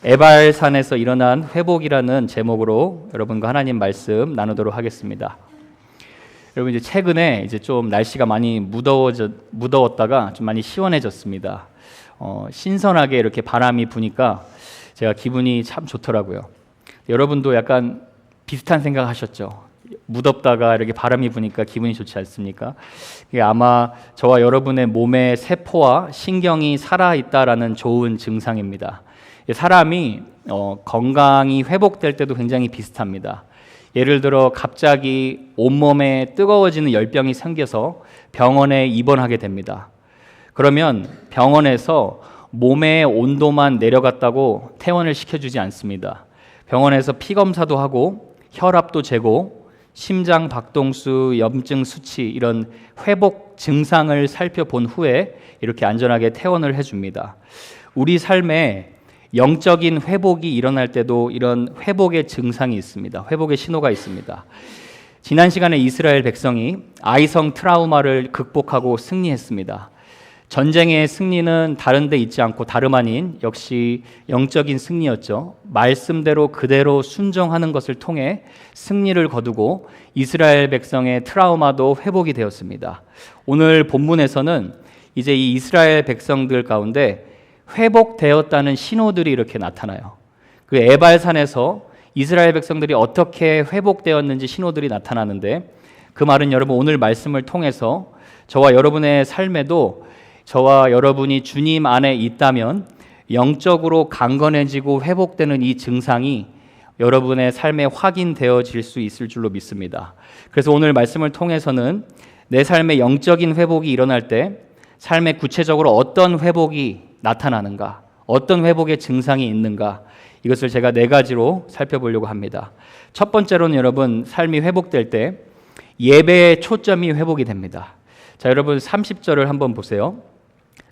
에발산에서 일어난 회복이라는 제목으로 여러분과 하나님 말씀 나누도록 하겠습니다. 여러분 이제 최근에 좀 날씨가 많이 무더웠다가 좀 많이 시원해졌습니다. 신선하게 이렇게 바람이 부니까 제가 기분이 참 좋더라고요. 여러분도 약간 비슷한 생각 하셨죠? 무덥다가 이렇게 바람이 부니까 기분이 좋지 않습니까? 이게 아마 저와 여러분의 몸의 세포와 신경이 살아있다라는 좋은 증상입니다. 사람이 건강이 회복될 때도 굉장히 비슷합니다. 예를 들어 갑자기 온몸에 뜨거워지는 열병이 생겨서 병원에 입원하게 됩니다. 그러면 병원에서 몸의 온도만 내려갔다고 퇴원을 시켜주지 않습니다. 병원에서 피 검사도 하고 혈압도 재고 심장 박동수, 염증 수치 이런 회복 증상을 살펴본 후에 이렇게 안전하게 퇴원을 해줍니다. 우리 삶에 영적인 회복이 일어날 때도 이런 회복의 증상이 있습니다. 회복의 신호가 있습니다. 지난 시간에 이스라엘 백성이 아이성 트라우마를 극복하고 승리했습니다. 전쟁의 승리는 다른 데 있지 않고 다름 아닌 역시 영적인 승리였죠. 말씀대로 그대로 순종하는 것을 통해 승리를 거두고 이스라엘 백성의 트라우마도 회복이 되었습니다. 오늘 본문에서는 이제 이 이스라엘 백성들 가운데 회복되었다는 신호들이 이렇게 나타나요. 그 에발산에서 이스라엘 백성들이 어떻게 회복되었는지 신호들이 나타나는데, 그 말은 여러분 오늘 말씀을 통해서 저와 여러분의 삶에도 저와 여러분이 주님 안에 있다면 영적으로 강건해지고 회복되는 이 증상이 여러분의 삶에 확인되어질 수 있을 줄로 믿습니다. 그래서 오늘 말씀을 통해서는 내 삶의 영적인 회복이 일어날 때 삶에 구체적으로 어떤 회복이 나타나는가, 어떤 회복의 증상이 있는가, 이것을 제가 4가지로 살펴보려고 합니다. 첫 번째로는 여러분, 삶이 회복될 때 예배의 초점이 회복이 됩니다. 자, 여러분 30절을 한번 보세요.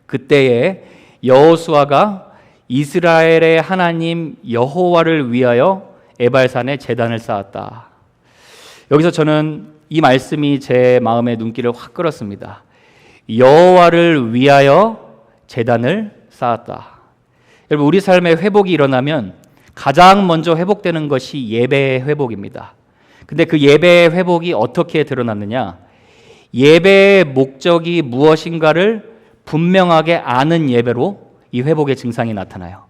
그때에 여호수아가 이스라엘의 하나님 여호와를 위하여 에발산에 제단을 쌓았다. 여기서 저는 이 말씀이 제 마음의 눈길을 확 끌었습니다. 여호와를 위하여 제단을 쌓았다. 여러분, 우리 삶에 회복이 일어나면 가장 먼저 회복되는 것이 예배의 회복입니다. 근데 그 예배의 회복이 어떻게 드러났느냐? 예배의 목적이 무엇인가를 분명하게 아는 예배로 이 회복의 증상이 나타나요.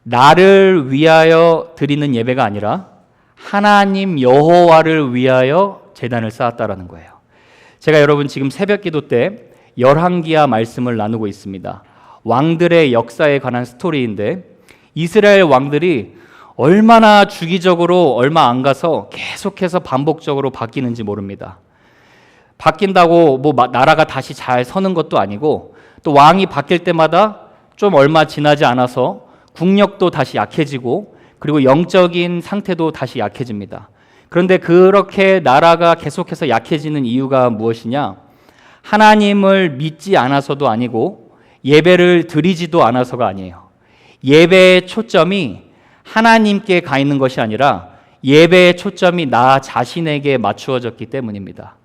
나를 위하여 드리는 예배가 아니라 하나님 여호와를 위하여 제단을 쌓았다라는 거예요. 제가 여러분 지금 새벽 기도 때 열왕기하 말씀을 나누고 있습니다. 왕들의 역사에 관한 스토리인데, 이스라엘 왕들이 얼마나 주기적으로 얼마 안 가서 계속해서 반복적으로 바뀌는지 모릅니다. 바뀐다고 나라가 다시 잘 서는 것도 아니고, 또 왕이 바뀔 때마다 좀 얼마 지나지 않아서 국력도 다시 약해지고, 그리고 영적인 상태도 다시 약해집니다. 그런데 그렇게 나라가 계속해서 약해지는 이유가 무엇이냐? 하나님을 믿지 않아서도 아니고 예배를 드리지도 않아서가 아니에요. 예배의 초점이 하나님께 가 있는 것이 아니라 예배의 초점이 나 자신에게 맞추어졌기 때문입니다.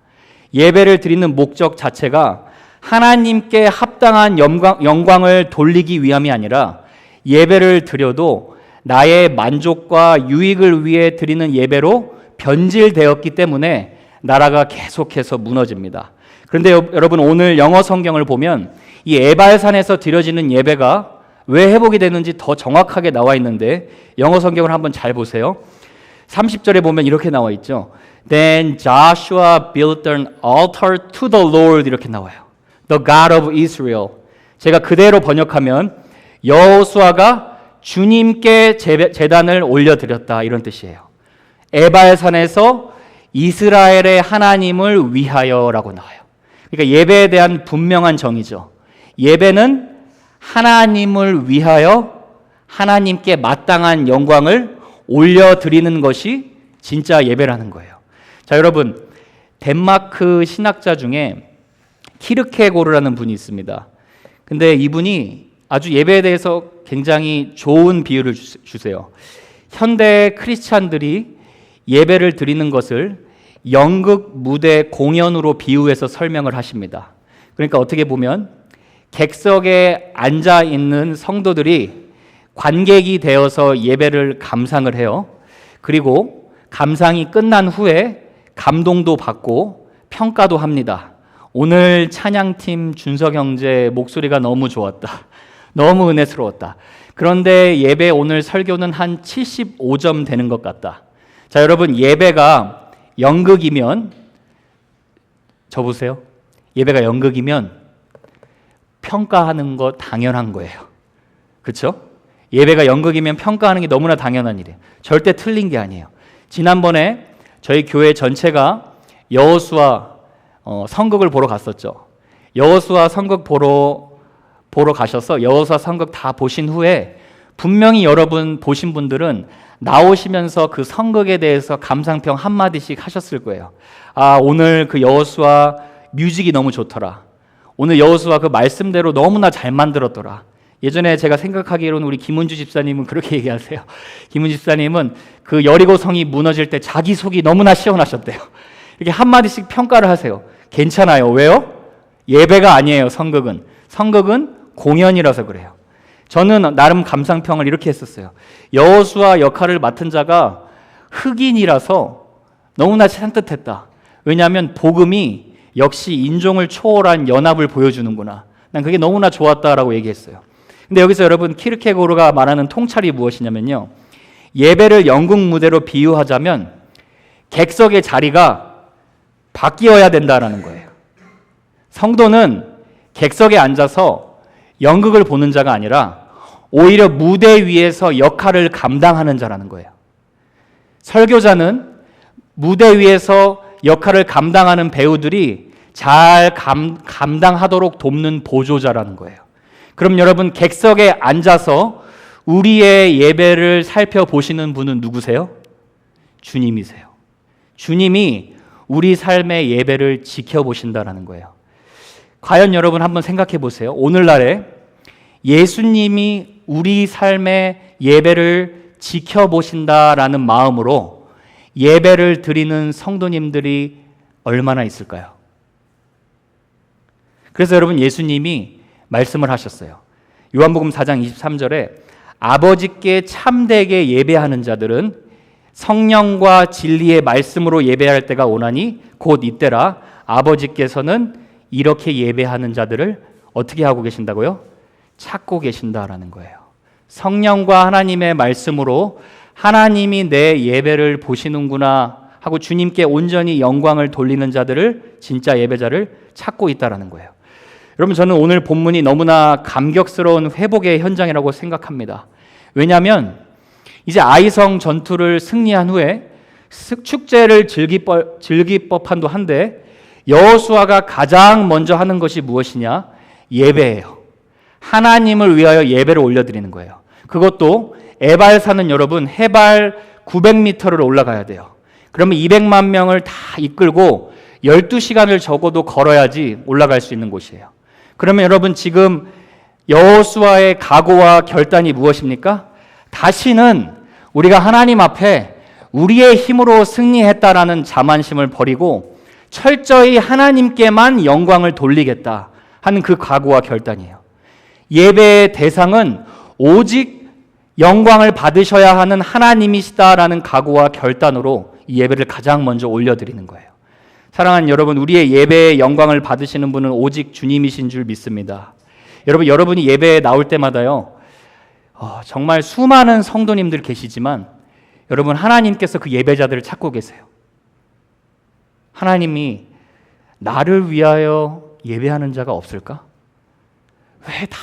예배를 드리는 목적 자체가 하나님께 합당한 영광을 돌리기 위함이 아니라, 예배를 드려도 나의 만족과 유익을 위해 드리는 예배로 변질되었기 때문에 나라가 계속해서 무너집니다. 그런데 여러분, 오늘 영어 성경을 보면 이 에발산에서 드려지는 예배가 왜 회복이 되는지 더 정확하게 나와 있는데, 영어 성경을 한번 잘 보세요. 30절에 보면 이렇게 나와 있죠. Then Joshua built an altar to the Lord, 이렇게 나와요. The God of Israel. 제가 그대로 번역하면 여호수아가 주님께 제단을 올려드렸다, 이런 뜻이에요. 에발산에서 이스라엘의 하나님을 위하여라고 나와요. 그러니까 예배에 대한 분명한 정의죠. 예배는 하나님을 위하여 하나님께 마땅한 영광을 올려드리는 것이 진짜 예배라는 거예요. 자, 여러분, 덴마크 신학자 중에 키르케고르라는 분이 있습니다. 근데 이분이 아주 예배에 대해서 굉장히 좋은 비유를 주세요. 현대 크리스찬들이 예배를 드리는 것을 연극 무대 공연으로 비유해서 설명을 하십니다. 그러니까 어떻게 보면 객석에 앉아 있는 성도들이 관객이 되어서 예배를 감상을 해요. 그리고 감상이 끝난 후에 감동도 받고 평가도 합니다. 오늘 찬양팀 준석 형제 목소리가 너무 좋았다. 너무 은혜스러웠다. 그런데 예배 오늘 설교는 한 75점 되는 것 같다. 자, 여러분, 예배가 연극이면, 저 보세요. 예배가 연극이면 평가하는 거 당연한 거예요. 그렇죠? 예배가 연극이면 평가하는 게 너무나 당연한 일이에요. 절대 틀린 게 아니에요. 지난번에 저희 교회 전체가 여호수아 선극을 보러 갔었죠. 여호수아 선극 보러 가셔서 여호수아 선극 다 보신 후에 분명히 여러분 보신 분들은 나오시면서 그 선극에 대해서 감상평 한마디씩 하셨을 거예요. 아, 오늘 그 여호수아 뮤직이 너무 좋더라. 오늘 여호수아 그 말씀대로 너무나 잘 만들었더라. 예전에 제가 생각하기로는 우리 김은주 집사님은 그렇게 얘기하세요. 김은주 집사님은 그 여리고 성이 무너질 때 자기 속이 너무나 시원하셨대요. 이렇게 한마디씩 평가를 하세요. 괜찮아요. 왜요? 예배가 아니에요. 선극은. 선극은 공연이라서 그래요. 저는 나름 감상평을 이렇게 했었어요. 여호수아 역할을 맡은 자가 흑인이라서 너무나 산뜻했다. 왜냐하면 복음이 역시 인종을 초월한 연합을 보여주는구나. 난 그게 너무나 좋았다라고 얘기했어요. 근데 여기서 여러분 키르케고르가 말하는 통찰이 무엇이냐면요. 예배를 연극 무대로 비유하자면 객석의 자리가 바뀌어야 된다라는 거예요. 성도는 객석에 앉아서 연극을 보는 자가 아니라 오히려 무대 위에서 역할을 감당하는 자라는 거예요. 설교자는 무대 위에서 역할을 감당하는 배우들이 잘 감당하도록 돕는 보조자라는 거예요. 그럼 여러분 객석에 앉아서 우리의 예배를 살펴보시는 분은 누구세요? 주님이세요. 주님이 우리 삶의 예배를 지켜보신다라는 거예요. 과연 여러분 한번 생각해 보세요. 오늘날에 예수님이 우리 삶의 예배를 지켜보신다라는 마음으로 예배를 드리는 성도님들이 얼마나 있을까요? 그래서 여러분 예수님이 말씀을 하셨어요. 요한복음 4장 23절에 아버지께 참되게 예배하는 자들은 성령과 진리의 말씀으로 예배할 때가 오나니 곧 이때라. 아버지께서는 이렇게 예배하는 자들을 어떻게 하고 계신다고요? 찾고 계신다라는 거예요. 성령과 하나님의 말씀으로 하나님이 내 예배를 보시는구나 하고 주님께 온전히 영광을 돌리는 자들을, 진짜 예배자를 찾고 있다라는 거예요. 여러분, 저는 오늘 본문이 너무나 감격스러운 회복의 현장이라고 생각합니다. 왜냐하면 이제 아이성 전투를 승리한 후에 축제를 즐길 법한도 한데 여호수아가 가장 먼저 하는 것이 무엇이냐? 예배예요. 하나님을 위하여 예배를 올려드리는 거예요. 그것도 에발산은 여러분 해발 900m를 올라가야 돼요. 그러면 200만 명을 다 이끌고 12시간을 적어도 걸어야지 올라갈 수 있는 곳이에요. 그러면 여러분 지금 여호수아의 각오와 결단이 무엇입니까? 다시는 우리가 하나님 앞에 우리의 힘으로 승리했다라는 자만심을 버리고 철저히 하나님께만 영광을 돌리겠다 하는 그 각오와 결단이에요. 예배의 대상은 오직 영광을 받으셔야 하는 하나님이시다라는 각오와 결단으로 이 예배를 가장 먼저 올려드리는 거예요. 사랑하는 여러분, 우리의 예배의 영광을 받으시는 분은 오직 주님이신 줄 믿습니다. 여러분이 예배에 나올 때마다요, 정말 수많은 성도님들 계시지만 여러분 하나님께서 그 예배자들을 찾고 계세요. 하나님이 나를 위하여 예배하는 자가 없을까? 왜 다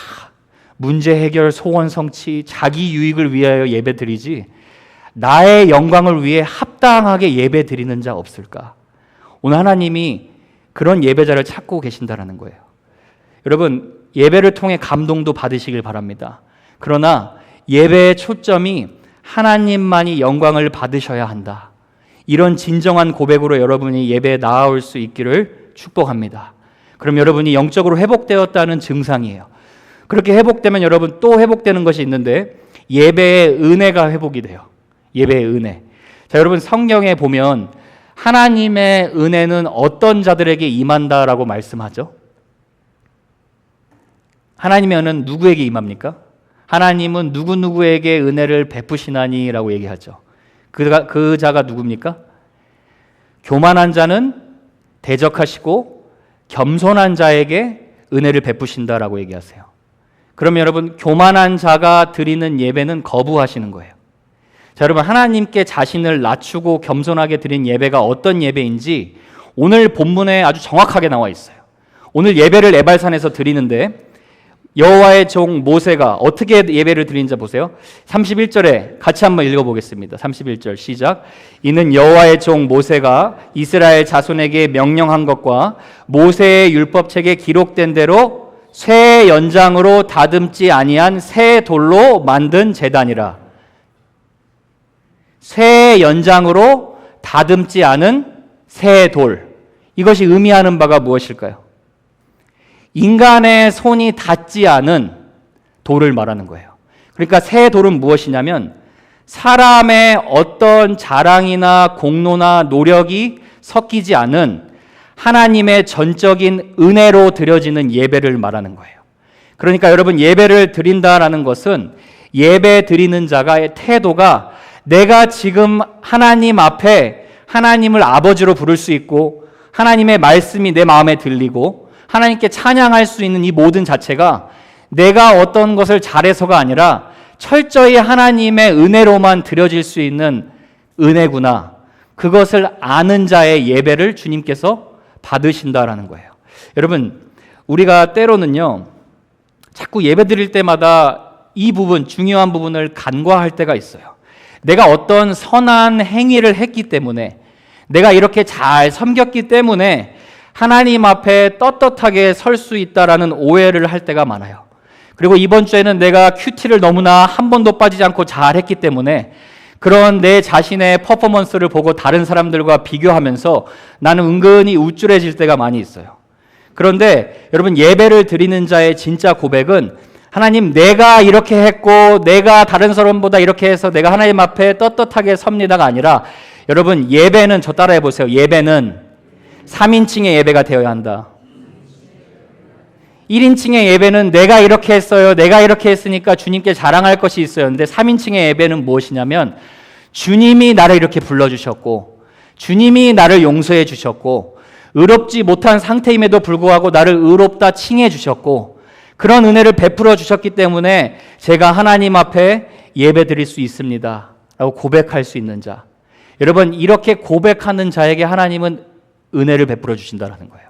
문제 해결, 소원 성취, 자기 유익을 위하여 예배 드리지 나의 영광을 위해 합당하게 예배 드리는 자 없을까? 오늘 하나님이 그런 예배자를 찾고 계신다라는 거예요. 여러분, 예배를 통해 감동도 받으시길 바랍니다. 그러나 예배의 초점이 하나님만이 영광을 받으셔야 한다. 이런 진정한 고백으로 여러분이 예배에 나아올 수 있기를 축복합니다. 그럼 여러분이 영적으로 회복되었다는 증상이에요. 그렇게 회복되면 여러분 또 회복되는 것이 있는데 예배의 은혜가 회복이 돼요. 예배의 은혜. 자, 여러분 성경에 보면 하나님의 은혜는 어떤 자들에게 임한다라고 말씀하죠? 하나님의 은혜는 누구에게 임합니까? 하나님은 누구누구에게 은혜를 베푸시나니 라고 얘기하죠. 그 자가 누굽니까? 교만한 자는 대적하시고 겸손한 자에게 은혜를 베푸신다라고 얘기하세요. 그러면 여러분, 교만한 자가 드리는 예배는 거부하시는 거예요. 자, 여러분, 하나님께 자신을 낮추고 겸손하게 드린 예배가 어떤 예배인지 오늘 본문에 아주 정확하게 나와 있어요. 오늘 예배를 에발산에서 드리는데 여호와의 종 모세가 어떻게 예배를 드린지 보세요. 31절에 같이 한번 읽어보겠습니다. 31절 시작. 이는 여호와의 종 모세가 이스라엘 자손에게 명령한 것과 모세의 율법책에 기록된 대로 쇠 연장으로 다듬지 아니한 새 돌로 만든 제단이라. 쇠 연장으로 다듬지 않은 새 돌. 이것이 의미하는 바가 무엇일까요? 인간의 손이 닿지 않은 돌을 말하는 거예요. 그러니까 새 돌은 무엇이냐면 사람의 어떤 자랑이나 공로나 노력이 섞이지 않은 하나님의 전적인 은혜로 드려지는 예배를 말하는 거예요. 그러니까 여러분, 예배를 드린다라는 것은 예배 드리는 자가의 태도가 내가 지금 하나님 앞에 하나님을 아버지로 부를 수 있고 하나님의 말씀이 내 마음에 들리고 하나님께 찬양할 수 있는 이 모든 자체가 내가 어떤 것을 잘해서가 아니라 철저히 하나님의 은혜로만 드려질 수 있는 은혜구나. 그것을 아는 자의 예배를 주님께서 받으신다라는 거예요. 여러분, 우리가 때로는요, 자꾸 예배 드릴 때마다 이 부분, 중요한 부분을 간과할 때가 있어요. 내가 어떤 선한 행위를 했기 때문에, 내가 이렇게 잘 섬겼기 때문에 하나님 앞에 떳떳하게 설 수 있다라는 오해를 할 때가 많아요. 그리고 이번 주에는 내가 큐티를 너무나 한 번도 빠지지 않고 잘했기 때문에 그런 내 자신의 퍼포먼스를 보고 다른 사람들과 비교하면서 나는 은근히 우쭐해질 때가 많이 있어요. 그런데 여러분, 예배를 드리는 자의 진짜 고백은 하나님, 내가 이렇게 했고 내가 다른 사람보다 이렇게 해서 내가 하나님 앞에 떳떳하게 섭니다가 아니라, 여러분, 예배는, 저 따라해 보세요. 예배는 3인칭의 예배가 되어야 한다. 1인칭의 예배는 내가 이렇게 했어요, 내가 이렇게 했으니까 주님께 자랑할 것이 있어요. 근데 3인칭의 예배는 무엇이냐면 주님이 나를 이렇게 불러주셨고 주님이 나를 용서해 주셨고 의롭지 못한 상태임에도 불구하고 나를 의롭다 칭해 주셨고 그런 은혜를 베풀어 주셨기 때문에 제가 하나님 앞에 예배 드릴 수 있습니다 라고 고백할 수 있는 자. 여러분, 이렇게 고백하는 자에게 하나님은 은혜를 베풀어 주신다는 거예요.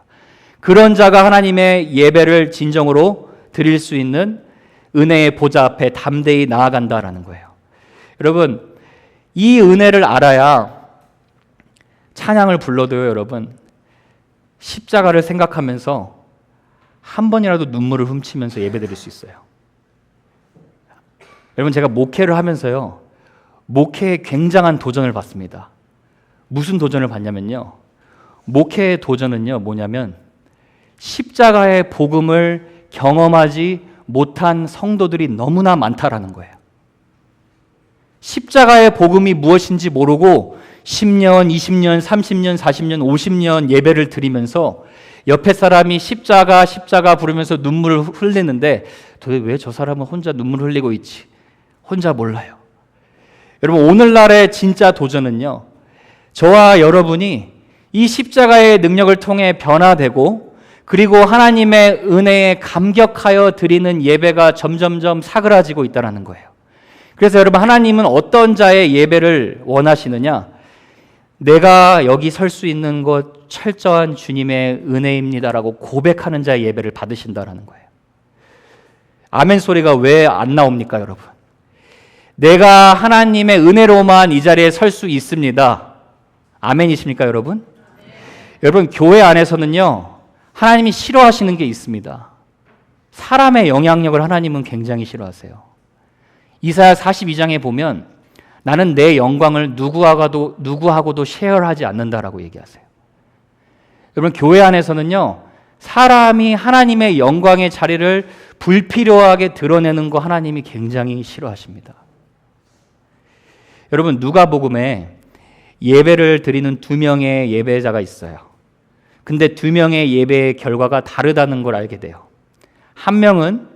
그런 자가 하나님의 예배를 진정으로 드릴 수 있는 은혜의 보좌 앞에 담대히 나아간다라는 거예요. 여러분, 이 은혜를 알아야 찬양을 불러도요, 여러분, 십자가를 생각하면서 한 번이라도 눈물을 훔치면서 예배드릴 수 있어요. 여러분, 제가 목회를 하면서요, 목회에 굉장한 도전을 받습니다. 무슨 도전을 받냐면요, 목회의 도전은요 뭐냐면 십자가의 복음을 경험하지 못한 성도들이 너무나 많다라는 거예요. 십자가의 복음이 무엇인지 모르고 10년, 20년, 30년, 40년, 50년 예배를 드리면서 옆에 사람이 십자가 부르면서 눈물을 흘리는데 도대체 왜 저 사람은 혼자 눈물을 흘리고 있지? 혼자 몰라요. 여러분, 오늘날의 진짜 도전은요, 저와 여러분이 이 십자가의 능력을 통해 변화되고 그리고 하나님의 은혜에 감격하여 드리는 예배가 점점점 사그라지고 있다는 거예요. 그래서 여러분, 하나님은 어떤 자의 예배를 원하시느냐? 내가 여기 설 수 있는 것 철저한 주님의 은혜입니다라고 고백하는 자의 예배를 받으신다라는 거예요. 아멘 소리가 왜 안 나옵니까, 여러분? 내가 하나님의 은혜로만 이 자리에 설 수 있습니다. 아멘이십니까, 여러분? 여러분, 교회 안에서는요, 하나님이 싫어하시는 게 있습니다. 사람의 영향력을 하나님은 굉장히 싫어하세요. 이사야 42장에 보면 나는 내 영광을 누구하고도 쉐어하지 않는다라고 얘기하세요. 여러분, 교회 안에서는요, 사람이 하나님의 영광의 자리를 불필요하게 드러내는 거 하나님이 굉장히 싫어하십니다. 여러분, 누가복음에 예배를 드리는 2명의 예배자가 있어요. 근데 2명의 예배의 결과가 다르다는 걸 알게 돼요. 한 명은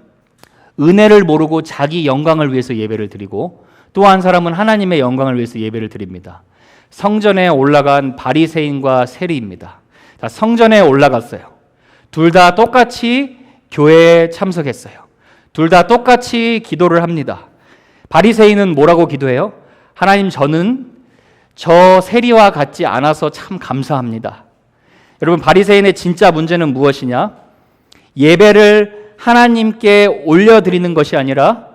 은혜를 모르고 자기 영광을 위해서 예배를 드리고, 또 한 사람은 하나님의 영광을 위해서 예배를 드립니다. 성전에 올라간 바리새인과 세리입니다. 자, 성전에 올라갔어요. 둘 다 똑같이 교회에 참석했어요. 둘 다 똑같이 기도를 합니다. 바리새인은 뭐라고 기도해요? 하나님, 저는 저 세리와 같지 않아서 참 감사합니다. 여러분, 바리새인의 진짜 문제는 무엇이냐? 예배를 하나님께 올려드리는 것이 아니라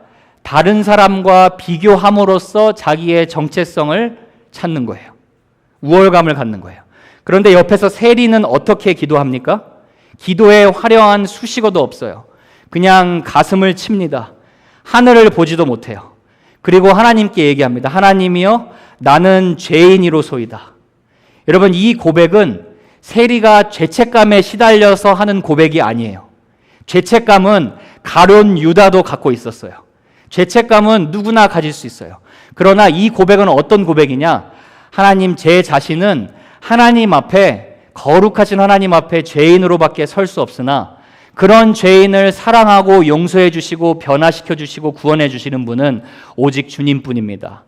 다른 사람과 비교함으로써 자기의 정체성을 찾는 거예요. 우월감을 갖는 거예요. 그런데 옆에서 세리는 어떻게 기도합니까? 기도에 화려한 수식어도 없어요. 그냥 가슴을 칩니다. 하늘을 보지도 못해요. 그리고 하나님께 얘기합니다. 하나님이여, 나는 죄인이로소이다. 여러분, 이 고백은 세리가 죄책감에 시달려서 하는 고백이 아니에요. 죄책감은 가룟 유다도 갖고 있었어요. 죄책감은 누구나 가질 수 있어요. 그러나 이 고백은 어떤 고백이냐? 하나님, 제 자신은 하나님 앞에, 거룩하신 하나님 앞에 죄인으로밖에 설 수 없으나 그런 죄인을 사랑하고 용서해 주시고 변화시켜 주시고 구원해 주시는 분은 오직 주님뿐입니다.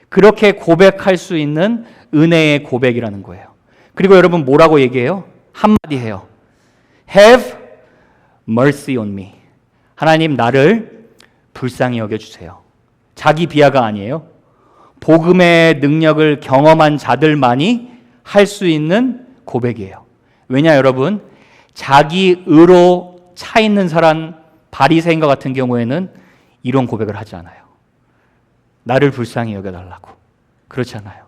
그렇게 고백할 수 있는 은혜의 고백이라는 거예요. 그리고 여러분, 뭐라고 얘기해요? 한마디 해요. Have mercy on me. 하나님, 나를 불쌍히 여겨주세요. 자기 비하가 아니에요. 복음의 능력을 경험한 자들만이 할 수 있는 고백이에요. 왜냐, 여러분, 자기 의로 차 있는 사람, 바리새인과 같은 경우에는 이런 고백을 하지 않아요. 나를 불쌍히 여겨달라고. 그렇지 않아요.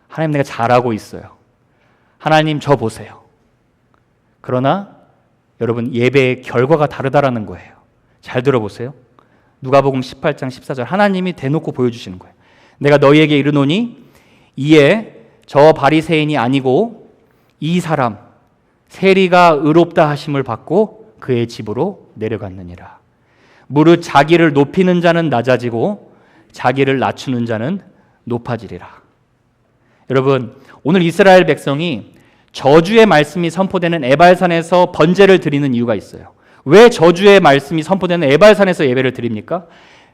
하나님, 내가 잘하고 있어요. 하나님, 저 보세요. 그러나 여러분, 예배의 결과가 다르다라는 거예요. 잘 들어보세요. 누가복음 18장 14절, 하나님이 대놓고 보여주시는 거예요. 내가 너희에게 이르노니 이에 저 바리새인이 아니고 이 사람 세리가 의롭다 하심을 받고 그의 집으로 내려갔느니라. 무릇 자기를 높이는 자는 낮아지고 자기를 낮추는 자는 높아지리라. 여러분, 오늘 이스라엘 백성이 저주의 말씀이 선포되는 에발산에서 번제를 드리는 이유가 있어요. 왜 저주의 말씀이 선포되는 에발산에서 예배를 드립니까?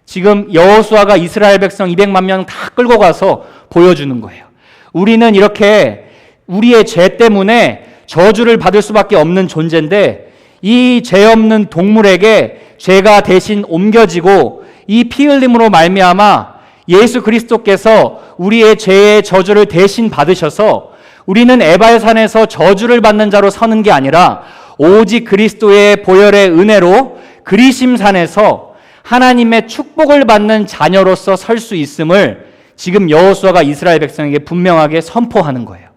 지금 여호수아가 이스라엘 백성 200만 명 다 끌고 가서 보여주는 거예요. 우리는 이렇게 우리의 죄 때문에 저주를 받을 수밖에 없는 존재인데, 이 죄 없는 동물에게 죄가 대신 옮겨지고 이 피 흘림으로 말미암아 예수 그리스도께서 우리의 죄의 저주를 대신 받으셔서 우리는 에발산에서 저주를 받는 자로 서는 게 아니라 오직 그리스도의 보혈의 은혜로 그리심산에서 하나님의 축복을 받는 자녀로서 설 수 있음을 지금 여호수아가 이스라엘 백성에게 분명하게 선포하는 거예요.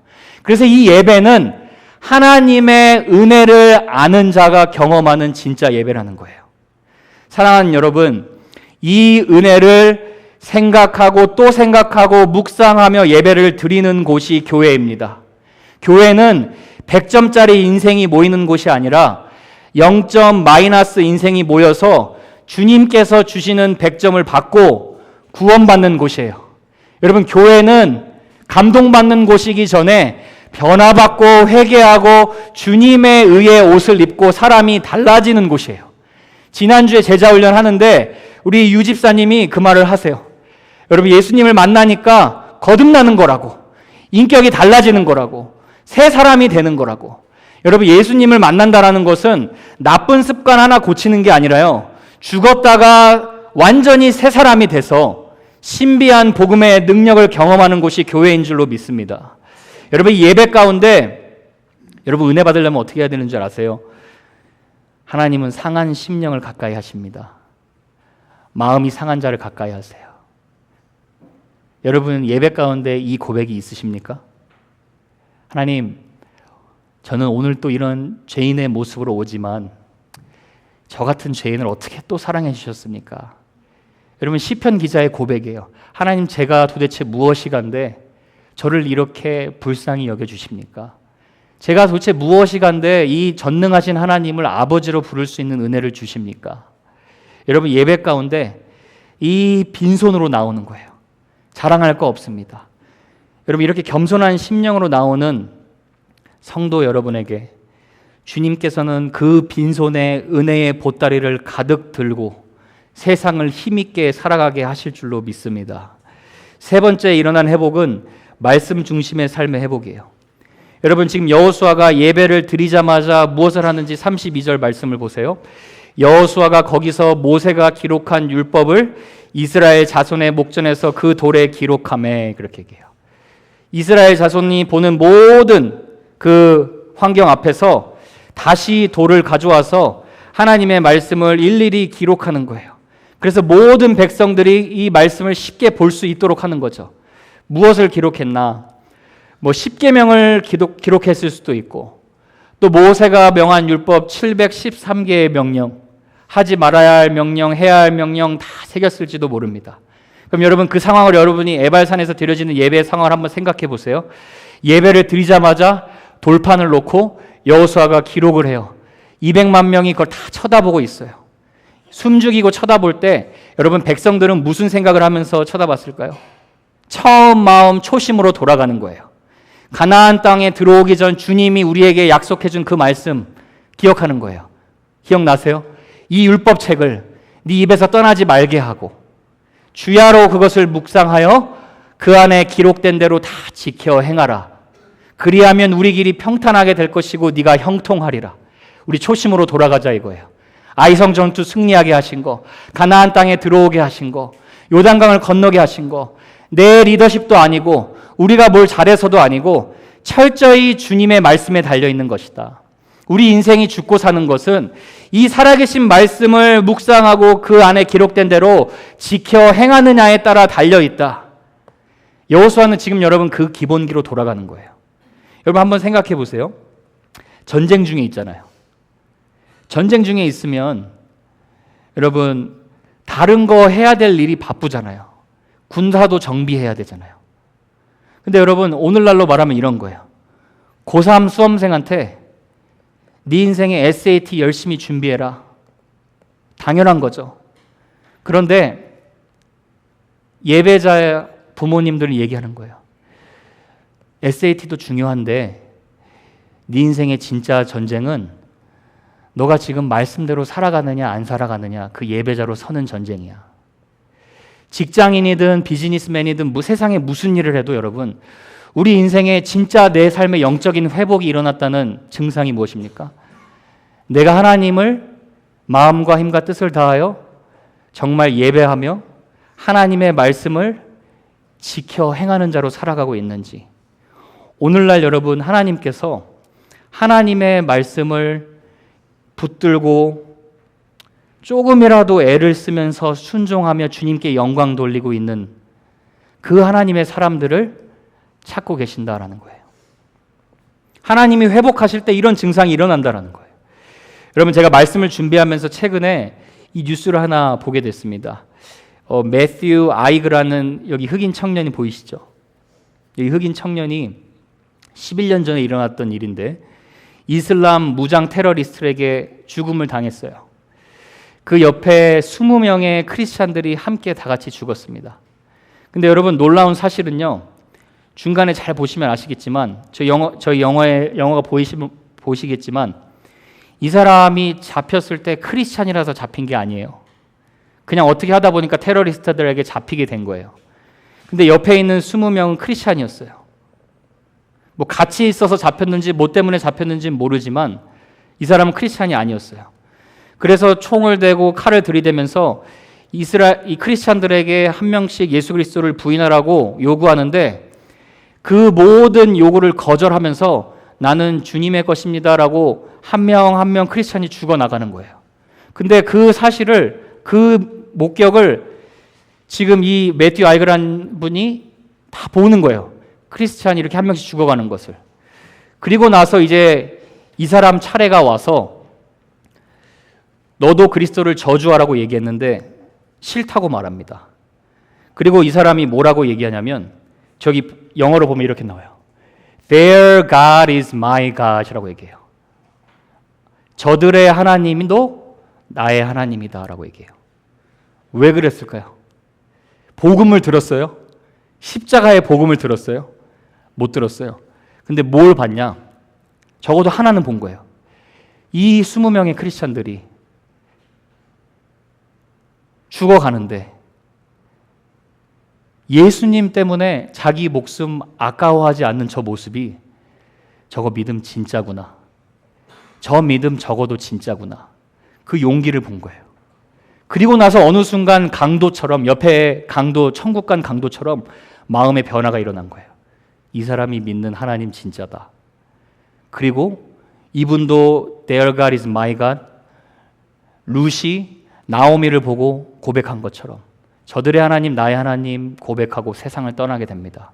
그래서 이 예배는 하나님의 은혜를 아는 자가 경험하는 진짜 예배라는 거예요. 사랑하는 여러분, 이 은혜를 생각하고 또 생각하고 묵상하며 예배를 드리는 곳이 교회입니다. 교회는 100점짜리 인생이 모이는 곳이 아니라 0점 마이너스 인생이 모여서 주님께서 주시는 100점을 받고 구원받는 곳이에요. 여러분, 교회는 감동받는 곳이기 전에 변화받고 회개하고 주님에 의해 옷을 입고 사람이 달라지는 곳이에요. 지난주에 제자훈련 하는데 우리 유 집사님이 그 말을 하세요. 여러분, 예수님을 만나니까 거듭나는 거라고, 인격이 달라지는 거라고, 새 사람이 되는 거라고. 여러분, 예수님을 만난다라는 것은 나쁜 습관 하나 고치는 게 아니라요, 죽었다가 완전히 새 사람이 돼서 신비한 복음의 능력을 경험하는 곳이 교회인 줄로 믿습니다. 여러분, 이 예배 가운데 여러분 은혜 받으려면 어떻게 해야 되는 줄 아세요? 하나님은 상한 심령을 가까이 하십니다. 마음이 상한 자를 가까이 하세요. 여러분, 예배 가운데 이 고백이 있으십니까? 하나님, 저는 오늘 또 이런 죄인의 모습으로 오지만 저 같은 죄인을 어떻게 또 사랑해 주셨습니까? 여러분, 시편 기자의 고백이에요. 하나님, 제가 도대체 무엇이간데 저를 이렇게 불쌍히 여겨주십니까? 제가 도대체 무엇이간데 이 전능하신 하나님을 아버지로 부를 수 있는 은혜를 주십니까? 여러분, 예배 가운데 이 빈손으로 나오는 거예요. 자랑할 거 없습니다. 여러분, 이렇게 겸손한 심령으로 나오는 성도 여러분에게 주님께서는 그 빈손에 은혜의 보따리를 가득 들고 세상을 힘있게 살아가게 하실 줄로 믿습니다. 세 번째 일어난 회복은 말씀 중심의 삶의 회복이에요. 여러분, 지금 여호수아가 예배를 드리자마자 무엇을 하는지 32절 말씀을 보세요. 여호수아가 거기서 모세가 기록한 율법을 이스라엘 자손의 목전에서 그 돌에 기록하매, 그렇게 얘기해요. 이스라엘 자손이 보는 모든 그 환경 앞에서 다시 돌을 가져와서 하나님의 말씀을 일일이 기록하는 거예요. 그래서 모든 백성들이 이 말씀을 쉽게 볼 수 있도록 하는 거죠. 무엇을 기록했나? 뭐 10계명을 기록했을 수도 있고, 또 모세가 명한 율법 713개의 명령, 하지 말아야 할 명령, 해야 할 명령 다 새겼을지도 모릅니다. 그럼 여러분, 그 상황을 여러분이 에발산에서 드려지는 예배의 상황을 한번 생각해 보세요. 예배를 드리자마자 돌판을 놓고 여호수아가 기록을 해요. 200만 명이 그걸 다 쳐다보고 있어요. 숨죽이고 쳐다볼 때 여러분, 백성들은 무슨 생각을 하면서 쳐다봤을까요? 처음 마음 초심으로 돌아가는 거예요. 가나안 땅에 들어오기 전 주님이 우리에게 약속해 준 그 말씀 기억하는 거예요. 기억나세요? 이 율법책을 네 입에서 떠나지 말게 하고 주야로 그것을 묵상하여 그 안에 기록된 대로 다 지켜 행하라. 그리하면 우리 길이 평탄하게 될 것이고 네가 형통하리라. 우리 초심으로 돌아가자 이거예요. 아이성 전투 승리하게 하신 거, 가나안 땅에 들어오게 하신 거, 요단강을 건너게 하신 거, 내 리더십도 아니고 우리가 뭘 잘해서도 아니고 철저히 주님의 말씀에 달려있는 것이다. 우리 인생이 죽고 사는 것은 이 살아계신 말씀을 묵상하고 그 안에 기록된 대로 지켜 행하느냐에 따라 달려있다. 여호수아는 지금 여러분 그 기본기로 돌아가는 거예요. 여러분 한번 생각해 보세요. 전쟁 중에 있잖아요. 전쟁 중에 있으면 여러분 다른 거 해야 될 일이 바쁘잖아요. 군사도 정비해야 되잖아요. 근데 여러분 오늘날로 말하면 이런 거예요. 고3 수험생한테 네 인생의 SAT 열심히 준비해라. 당연한 거죠. 그런데 예배자 부모님들은 얘기하는 거예요. SAT도 중요한데 네 인생의 진짜 전쟁은 너가 지금 말씀대로 살아가느냐 안 살아가느냐, 그 예배자로 서는 전쟁이야. 직장인이든 비즈니스맨이든 세상에 무슨 일을 해도 여러분, 우리 인생에 진짜 내 삶의 영적인 회복이 일어났다는 증상이 무엇입니까? 내가 하나님을 마음과 힘과 뜻을 다하여 정말 예배하며 하나님의 말씀을 지켜 행하는 자로 살아가고 있는지. 오늘날 여러분, 하나님께서 하나님의 말씀을 붙들고 조금이라도 애를 쓰면서 순종하며 주님께 영광 돌리고 있는 그 하나님의 사람들을 찾고 계신다라는 거예요. 하나님이 회복하실 때 이런 증상이 일어난다라는 거예요. 여러분, 제가 말씀을 준비하면서 최근에 이 뉴스를 하나 보게 됐습니다. 매튜 아이그라는 여기 흑인 청년이 보이시죠? 이 흑인 청년이 11년 전에 일어났던 일인데 이슬람 무장 테러리스트에게 죽음을 당했어요. 그 옆에 20명의 크리스찬들이 함께 다 같이 죽었습니다. 근데 여러분 놀라운 사실은요. 중간에 잘 보시면 아시겠지만 저희 영어가 보시겠지만 이 사람이 잡혔을 때 크리스찬이라서 잡힌 게 아니에요. 그냥 어떻게 하다 보니까 테러리스트들에게 잡히게 된 거예요. 근데 옆에 있는 20명은 크리스찬이었어요. 뭐 같이 있어서 잡혔는지 뭐 때문에 잡혔는지는 모르지만 이 사람은 크리스찬이 아니었어요. 그래서 총을 대고 칼을 들이대면서 이 크리스찬들에게 한 명씩 예수 그리스도를 부인하라고 요구하는데 그 모든 요구를 거절하면서 나는 주님의 것입니다라고 한 명 한 명 크리스찬이 죽어나가는 거예요. 근데 그 사실을, 그 목격을 지금 이 매튜 아이그란 분이 다 보는 거예요. 크리스찬이 이렇게 한 명씩 죽어가는 것을. 그리고 나서 이제 이 사람 차례가 와서 너도 그리스도를 저주하라고 얘기했는데 싫다고 말합니다. 그리고 이 사람이 뭐라고 얘기하냐면 저기 영어로 보면 이렇게 나와요. Their God is my God이라고 얘기해요. 저들의 하나님도 나의 하나님이다라고 얘기해요. 왜 그랬을까요? 복음을 들었어요? 십자가의 복음을 들었어요? 못 들었어요. 근데 뭘 봤냐? 적어도 하나는 본 거예요. 이 20명의 크리스찬들이 죽어가는데 예수님 때문에 자기 목숨 아까워하지 않는 저 모습이 저거 믿음 진짜구나. 저 믿음 적어도 진짜구나. 그 용기를 본 거예요. 그리고 나서 어느 순간 강도처럼 옆에 강도, 천국 간 강도처럼 마음의 변화가 일어난 거예요. 이 사람이 믿는 하나님 진짜다. 그리고 이분도 Their God is my God, 룻이 나오미를 보고 고백한 것처럼 저들의 하나님, 나의 하나님 고백하고 세상을 떠나게 됩니다.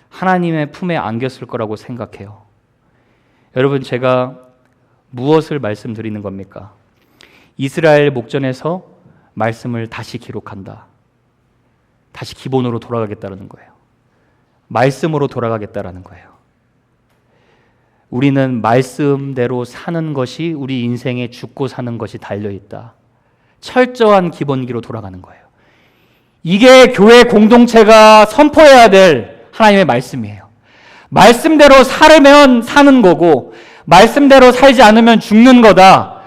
하나님의 품에 안겼을 거라고 생각해요. 여러분, 제가 무엇을 말씀드리는 겁니까? 이스라엘 목전에서 말씀을 다시 기록한다. 다시 기본으로 돌아가겠다는 거예요. 말씀으로 돌아가겠다는 거예요. 우리는 말씀대로 사는 것이 우리 인생에 죽고 사는 것이 달려있다. 철저한 기본기로 돌아가는 거예요. 이게 교회 공동체가 선포해야 될 하나님의 말씀이에요. 말씀대로 살면 사는 거고 말씀대로 살지 않으면 죽는 거다.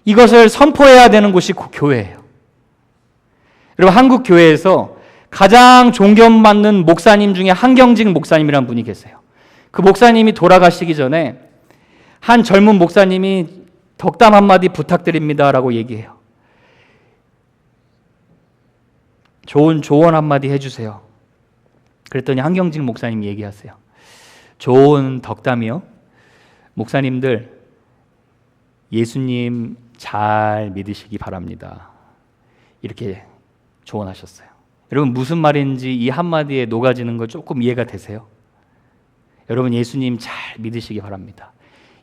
이것을 선포해야 되는 곳이 교회예요. 여러분, 한국 교회에서 가장 존경받는 목사님 중에 한경직 목사님이라는 분이 계세요. 그 목사님이 돌아가시기 전에 한 젊은 목사님이 덕담 한마디 부탁드립니다라고 얘기해요. 좋은 조언 한마디 해주세요. 그랬더니 한경직 목사님이 얘기하세요. 좋은 덕담이요? 목사님들, 예수님 잘 믿으시기 바랍니다. 이렇게 조언하셨어요. 여러분, 무슨 말인지 이 한마디에 녹아지는 거 조금 이해가 되세요? 여러분, 예수님 잘 믿으시기 바랍니다.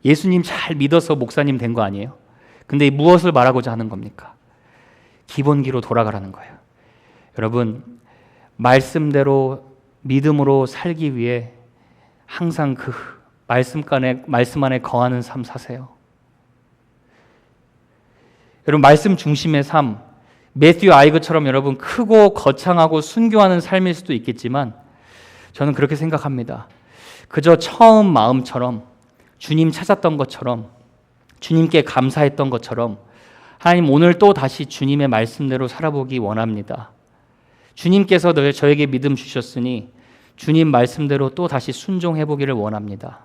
예수님 잘 믿어서 목사님 된 거 아니에요? 근데 무엇을 말하고자 하는 겁니까? 기본기로 돌아가라는 거예요. 여러분, 말씀대로 믿음으로 살기 위해 항상 그 말씀 안에 거하는 삶 사세요. 여러분, 말씀 중심의 삶, 매튜 아이그처럼 여러분 크고 거창하고 순교하는 삶일 수도 있겠지만 저는 그렇게 생각합니다. 그저 처음 마음처럼 주님 찾았던 것처럼 주님께 감사했던 것처럼 하나님, 오늘 또 다시 주님의 말씀대로 살아보기 원합니다. 주님께서 저에게 믿음 주셨으니 주님 말씀대로 또 다시 순종해 보기를 원합니다.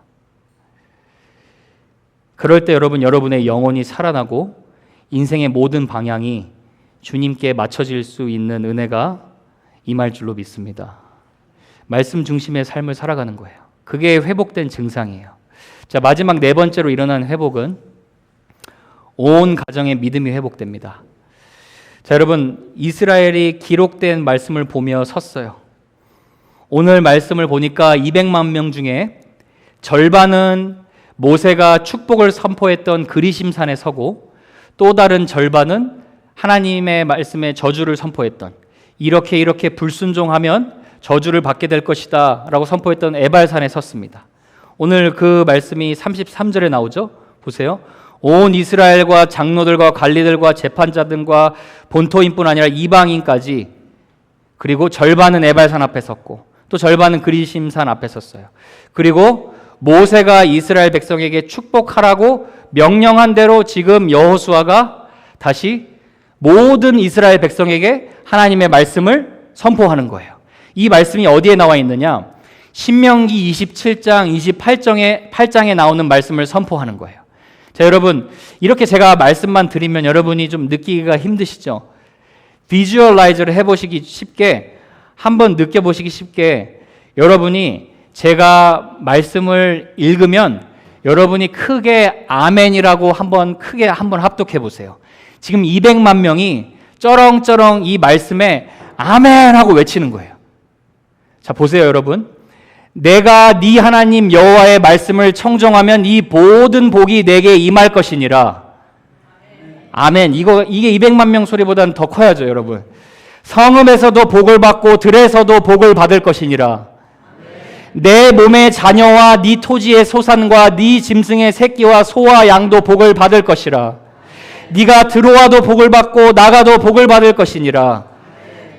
그럴 때 여러분, 여러분의 영혼이 살아나고 인생의 모든 방향이 주님께 맞춰질 수 있는 은혜가 임할 줄로 믿습니다. 말씀 중심의 삶을 살아가는 거예요. 그게 회복된 증상이에요. 자, 마지막 네 번째로 일어난 회복은 온 가정의 믿음이 회복됩니다. 자, 여러분, 이스라엘이 기록된 말씀을 보며 섰어요. 오늘 말씀을 보니까 200만 명 중에 절반은 모세가 축복을 선포했던 그리심산에 서고 또 다른 절반은 하나님의 말씀에 저주를 선포했던, 이렇게 불순종하면 저주를 받게 될 것이다 라고 선포했던 에발산에 섰습니다. 오늘 그 말씀이 33절에 나오죠. 보세요. 온 이스라엘과 장로들과 관리들과 재판자들과 본토인뿐 아니라 이방인까지, 그리고 절반은 에발산 앞에 섰고 또 절반은 그리심산 앞에 섰어요. 그리고 모세가 이스라엘 백성에게 축복하라고 명령한 대로 지금 여호수아가 다시 모든 이스라엘 백성에게 하나님의 말씀을 선포하는 거예요. 이 말씀이 어디에 나와 있느냐? 신명기 27장, 28장에 나오는 말씀을 선포하는 거예요. 자, 여러분, 이렇게 제가 말씀만 드리면 여러분이 좀 느끼기가 힘드시죠? 비주얼라이즈를 해보시기 쉽게, 한번 느껴보시기 쉽게, 여러분이 제가 말씀을 읽으면 여러분이 크게 아멘이라고 크게 한번 합독해 보세요. 지금 200만 명이 쩌렁쩌렁 이 말씀에 아멘 하고 외치는 거예요. 자, 보세요, 여러분. 내가 네 하나님 여호와의 말씀을 청종하면 이 모든 복이 내게 임할 것이니라. 아멘. 이게 200만 명 소리보다는 더 커야죠, 여러분. 성읍에서도 복을 받고 들에서도 복을 받을 것이니라. 내 몸의 자녀와 네 토지의 소산과 네 짐승의 새끼와 소와 양도 복을 받을 것이라. 네가 들어와도 복을 받고 나가도 복을 받을 것이니라.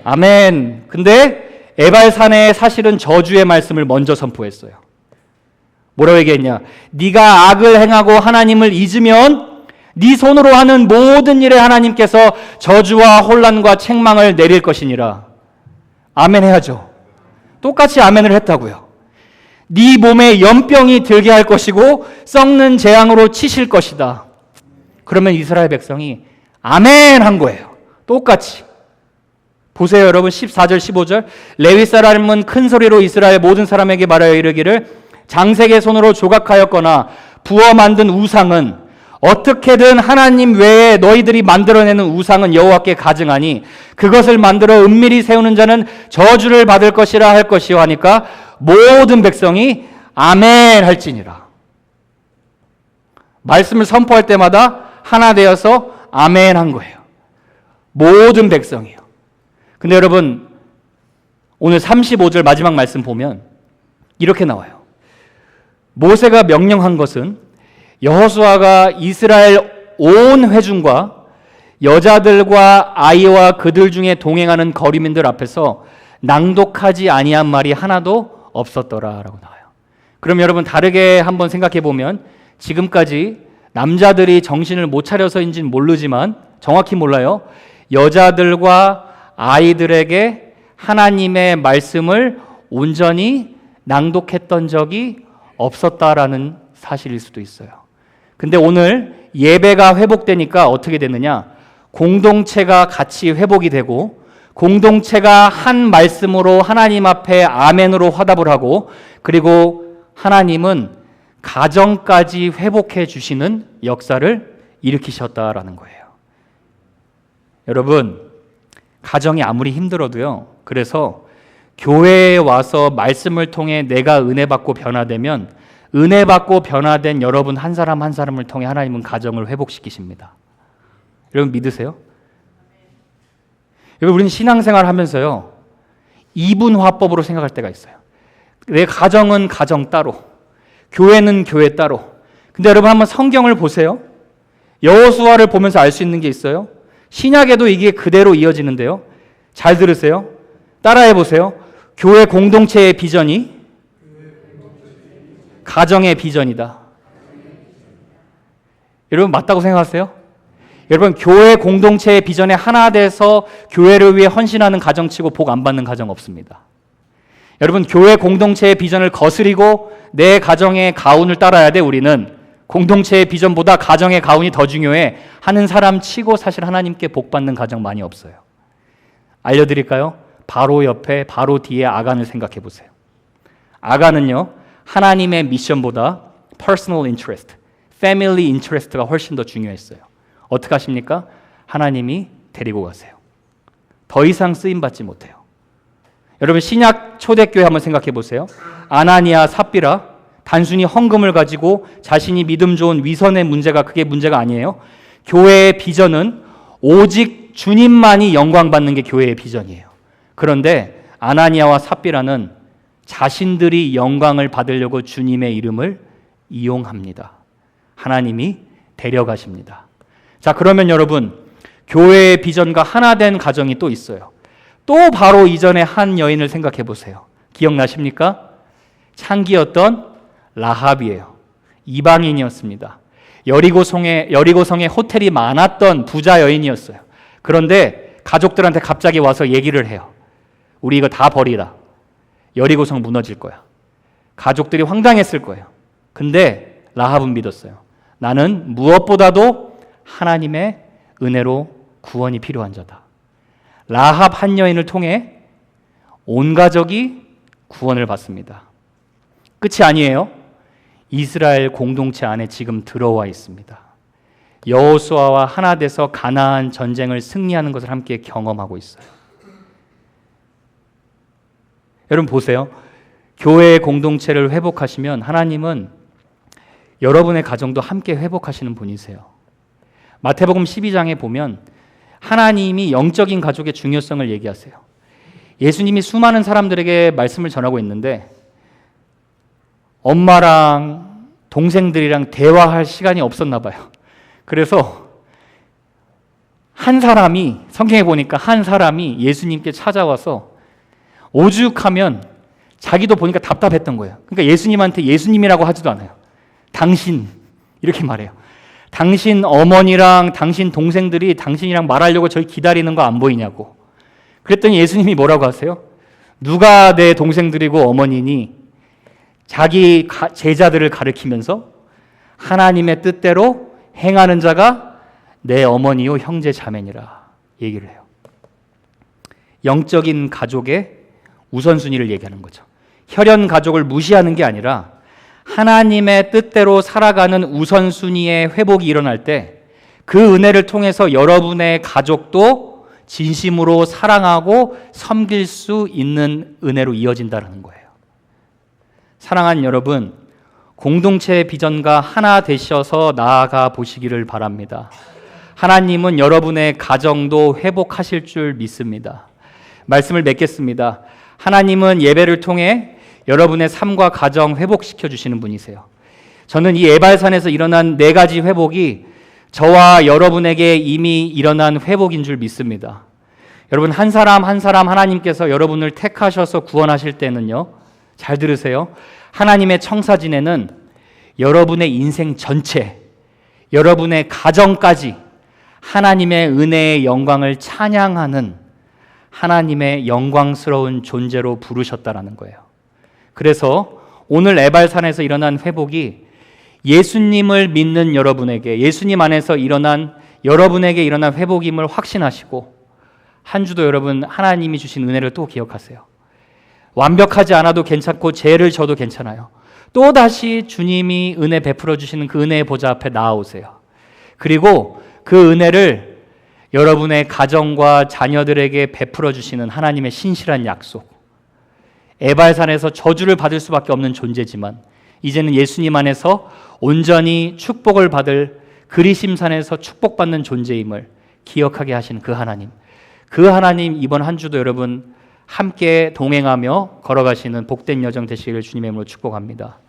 아멘. 근데 에발산에 사실은 저주의 말씀을 먼저 선포했어요. 뭐라고 얘기했냐? 네가 악을 행하고 하나님을 잊으면 네 손으로 하는 모든 일에 하나님께서 저주와 혼란과 책망을 내릴 것이니라. 아멘 해야죠. 똑같이 아멘을 했다고요. 네 몸에 연병이 들게 할 것이고 썩는 재앙으로 치실 것이다. 그러면 이스라엘 백성이 아멘 한 거예요. 똑같이. 보세요 여러분 14절 15절 레위 사람은 큰 소리로 이스라엘 모든 사람에게 말하여 이르기를 장색의 손으로 조각하였거나 부어 만든 우상은 어떻게든 하나님 외에 너희들이 만들어내는 우상은 여호와께 가증하니 그것을 만들어 은밀히 세우는 자는 저주를 받을 것이라 할 것이요 하니까 모든 백성이 아멘 할지니라. 말씀을 선포할 때마다 하나 되어서 아멘 한 거예요. 모든 백성이요. 근데 여러분 오늘 35절 마지막 말씀 보면 이렇게 나와요. 모세가 명령한 것은 여호수아가 이스라엘 온 회중과 여자들과 아이와 그들 중에 동행하는 거류민들 앞에서 낭독하지 아니한 말이 하나도 없었더라라고 나와요. 그럼 여러분 다르게 한번 생각해 보면 지금까지 남자들이 정신을 못 차려서인지는 모르지만 정확히 몰라요. 여자들과 아이들에게 하나님의 말씀을 온전히 낭독했던 적이 없었다라는 사실일 수도 있어요. 근데 오늘 예배가 회복되니까 어떻게 됐느냐? 공동체가 같이 회복이 되고 공동체가 한 말씀으로 하나님 앞에 아멘으로 화답을 하고 그리고 하나님은 가정까지 회복해 주시는 역사를 일으키셨다라는 거예요. 여러분, 가정이 아무리 힘들어도요. 그래서 교회에 와서 말씀을 통해 내가 은혜 받고 변화되면 은혜 받고 변화된 여러분 한 사람 한 사람을 통해 하나님은 가정을 회복시키십니다. 여러분 믿으세요? 여러분 우리는 신앙생활 하면서요. 이분화법으로 생각할 때가 있어요. 내 가정은 가정 따로, 교회는 교회 따로. 근데 여러분 한번 성경을 보세요. 여호수아를 보면서 알 수 있는 게 있어요. 신약에도 이게 그대로 이어지는데요. 잘 들으세요. 따라해 보세요. 교회 공동체의 비전이 가정의 비전이다. 여러분 맞다고 생각하세요? 여러분 교회 공동체의 비전에 하나 돼서 교회를 위해 헌신하는 가정치고 복 안 받는 가정 없습니다. 여러분 교회 공동체의 비전을 거스리고 내 가정의 가운을 따라야 돼. 우리는 공동체의 비전보다 가정의 가운이 더 중요해 하는 사람 치고 사실 하나님께 복 받는 가정 많이 없어요. 알려드릴까요? 바로 옆에 바로 뒤에 아간을 생각해 보세요. 아간은요 하나님의 미션보다 personal interest, family interest가 훨씬 더 중요했어요. 어떻게 하십니까? 하나님이 데리고 가세요. 더 이상 쓰임받지 못해요. 여러분 신약 초대교회 한번 생각해 보세요. 아나니아 삽비라 단순히 헌금을 가지고 자신이 믿음 좋은 위선의 문제가 그게 문제가 아니에요. 교회의 비전은 오직 주님만이 영광 받는 게 교회의 비전이에요. 그런데 아나니아와 삽비라는 자신들이 영광을 받으려고 주님의 이름을 이용합니다. 하나님이 데려가십니다. 자, 그러면 여러분 교회의 비전과 하나 된 가정이 또 있어요. 또 바로 이전에 한 여인을 생각해 보세요. 기억나십니까? 창기였던 라합이에요. 이방인이었습니다. 여리고성에 호텔이 많았던 부자 여인이었어요. 그런데 가족들한테 갑자기 와서 얘기를 해요. 우리 이거 다 버리라. 여리고성 무너질 거야. 가족들이 황당했을 거예요. 근데 라합은 믿었어요. 나는 무엇보다도 하나님의 은혜로 구원이 필요한 자다. 라합 한 여인을 통해 온 가족이 구원을 받습니다. 끝이 아니에요. 이스라엘 공동체 안에 지금 들어와 있습니다. 여호수아와 하나 돼서 가나안 전쟁을 승리하는 것을 함께 경험하고 있어요. 여러분 보세요. 교회의 공동체를 회복하시면 하나님은 여러분의 가정도 함께 회복하시는 분이세요. 마태복음 12장에 보면 하나님이 영적인 가족의 중요성을 얘기하세요. 예수님이 수많은 사람들에게 말씀을 전하고 있는데 엄마랑 동생들이랑 대화할 시간이 없었나 봐요. 그래서 한 사람이 성경에 보니까 한 사람이 예수님께 찾아와서 오죽하면 자기도 보니까 답답했던 거예요. 그러니까 예수님한테 예수님이라고 하지도 않아요. 당신 이렇게 말해요. 당신 어머니랑 당신 동생들이 당신이랑 말하려고 저희 기다리는 거 안 보이냐고. 그랬더니 예수님이 뭐라고 하세요? 누가 내 동생들이고 어머니니? 자기 제자들을 가리키면서 하나님의 뜻대로 행하는 자가 내 어머니요 형제 자매니라 얘기를 해요. 영적인 가족의 우선순위를 얘기하는 거죠. 혈연 가족을 무시하는 게 아니라 하나님의 뜻대로 살아가는 우선순위의 회복이 일어날 때 그 은혜를 통해서 여러분의 가족도 진심으로 사랑하고 섬길 수 있는 은혜로 이어진다는 거예요. 사랑하는 여러분, 공동체의 비전과 하나 되셔서 나아가 보시기를 바랍니다. 하나님은 여러분의 가정도 회복하실 줄 믿습니다. 말씀을 맺겠습니다. 하나님은 예배를 통해 여러분의 삶과 가정 회복시켜 주시는 분이세요. 저는 이 에발산에서 일어난 4가지 회복이 저와 여러분에게 이미 일어난 회복인 줄 믿습니다. 여러분 한 사람 한 사람 하나님께서 여러분을 택하셔서 구원하실 때는요, 잘 들으세요. 하나님의 청사진에는 여러분의 인생 전체, 여러분의 가정까지 하나님의 은혜의 영광을 찬양하는 하나님의 영광스러운 존재로 부르셨다라는 거예요. 그래서 오늘 에발산에서 일어난 회복이 예수님을 믿는 여러분에게, 예수님 안에서 일어난 여러분에게 일어난 회복임을 확신하시고 한 주도 여러분 하나님이 주신 은혜를 또 기억하세요. 완벽하지 않아도 괜찮고 죄를 져도 괜찮아요. 또다시 주님이 은혜 베풀어 주시는 그 은혜의 보좌 앞에 나아오세요. 그리고 그 은혜를 여러분의 가정과 자녀들에게 베풀어 주시는 하나님의 신실한 약속. 에발산에서 저주를 받을 수밖에 없는 존재지만 이제는 예수님 안에서 온전히 축복을 받을 그리심산에서 축복받는 존재임을 기억하게 하시는 그 하나님. 그 하나님 이번 한 주도 여러분 함께 동행하며 걸어가시는 복된 여정 되시기를 주님의 이름으로 축복합니다.